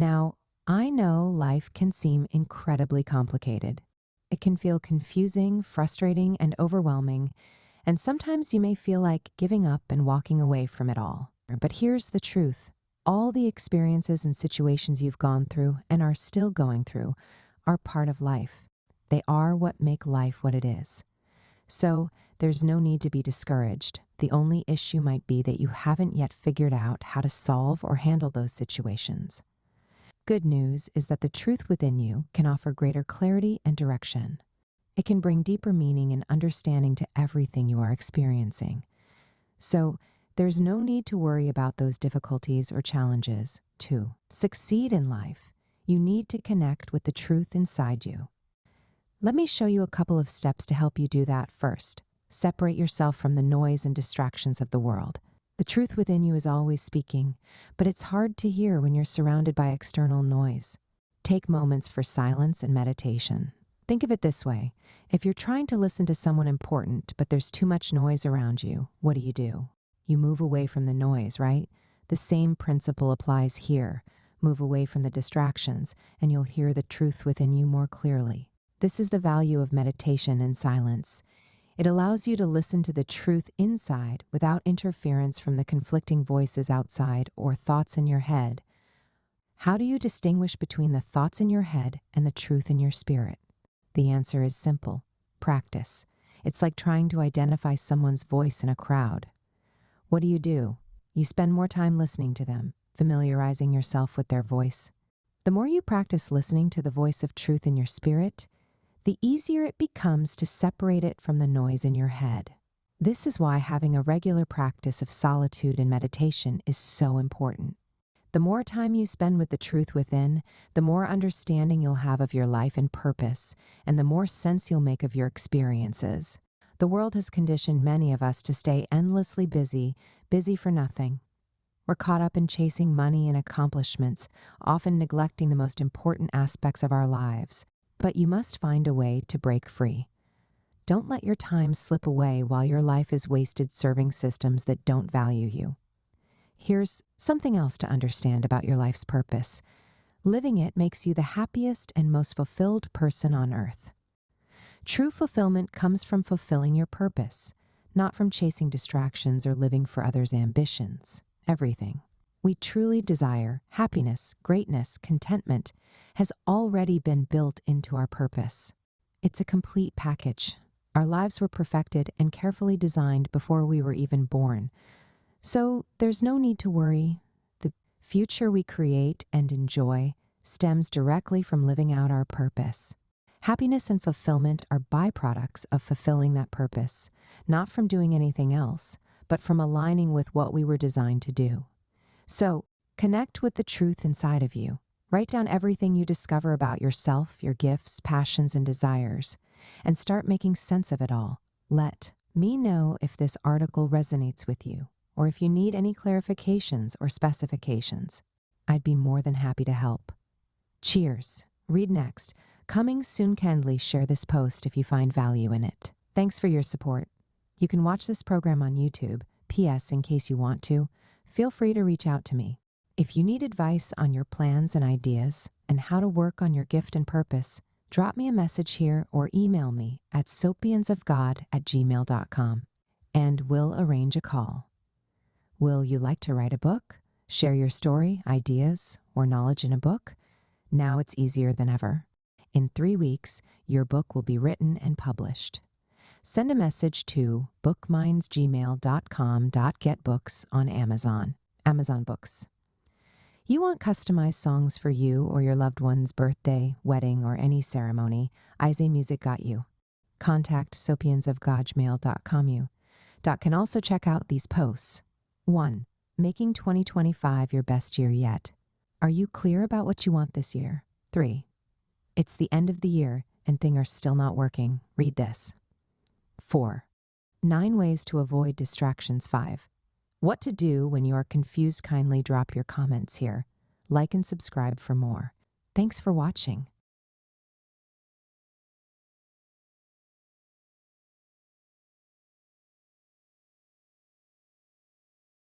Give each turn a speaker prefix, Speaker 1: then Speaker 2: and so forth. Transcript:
Speaker 1: Now, I know life can seem incredibly complicated. It can feel confusing, frustrating, and overwhelming, and sometimes you may feel like giving up and walking away from it all. But here's the truth. All the experiences and situations you've gone through and are still going through are part of life. They are what make life what it is. So, there's no need to be discouraged. The only issue might be that you haven't yet figured out how to solve or handle those situations. Good news is that the truth within you can offer greater clarity and direction. It can bring deeper meaning and understanding to everything you are experiencing. So, there's no need to worry about those difficulties or challenges. To succeed in life, you need to connect with the truth inside you. Let me show you a couple of steps to help you do that. First, separate yourself from the noise and distractions of the world. The truth within you is always speaking, but it's hard to hear when you're surrounded by external noise. Take moments for silence and meditation. Think of it this way. If you're trying to listen to someone important, but there's too much noise around you, what do? You move away from the noise, right? The same principle applies here. Move away from the distractions, and you'll hear the truth within you more clearly. This is the value of meditation and silence. It allows you to listen to the truth inside without interference from the conflicting voices outside or thoughts in your head. How do you distinguish between the thoughts in your head and the truth in your spirit? The answer is simple: practice. It's like trying to identify someone's voice in a crowd. What do? You spend more time listening to them, familiarizing yourself with their voice. The more you practice listening to the voice of truth in your spirit, the easier it becomes to separate it from the noise in your head. This is why having a regular practice of solitude and meditation is so important. The more time you spend with the truth within, the more understanding you'll have of your life and purpose, and the more sense you'll make of your experiences. The world has conditioned many of us to stay endlessly busy for nothing. We're caught up in chasing money and accomplishments, often neglecting the most important aspects of our lives. But you must find a way to break free. Don't let your time slip away while your life is wasted serving systems that don't value you. Here's something else to understand about your life's purpose. Living it makes you the happiest and most fulfilled person on earth. True fulfillment comes from fulfilling your purpose, not from chasing distractions or living for others' ambitions. Everything we truly desire, happiness, greatness, contentment, has already been built into our purpose. It's a complete package. Our lives were perfected and carefully designed before we were even born. So there's no need to worry. The future we create and enjoy stems directly from living out our purpose. Happiness and fulfillment are byproducts of fulfilling that purpose, not from doing anything else, but from aligning with what we were designed to do. So, connect with the truth inside of you. Write down everything you discover about yourself, your gifts, passions, and desires, and start making sense of it all. Let me know if this article resonates with you, or if you need any clarifications or specifications. I'd be more than happy to help. Cheers. Read next. Coming soon. Kindly share this post if you find value in it. Thanks for your support. You can watch this program on YouTube. P.S. In case you want to, feel free to reach out to me. If you need advice on your plans and ideas and how to work on your gift and purpose, drop me a message here or email me at sopiansofgod@gmail.com and we'll arrange a call. Will you like to write a book? Share your story, ideas, or knowledge in a book? Now it's easier than ever. In 3 weeks, your book will be written and published. Send a message to bookmindsgmail.com.getbooks on Amazon Books. You want customized songs for you or your loved one's birthday, wedding, or any ceremony? Ize Music got you. Contact sopiansofgodmail.com. You can also check out these posts. 1. Making 2025 your best year yet. Are you clear about what you want this year? 3. It's the end of the year and things are still not working. Read this. 4. 9 ways to avoid distractions. 5. What to do when you are confused. Kindly drop your comments here. Like and subscribe for more. Thanks for watching.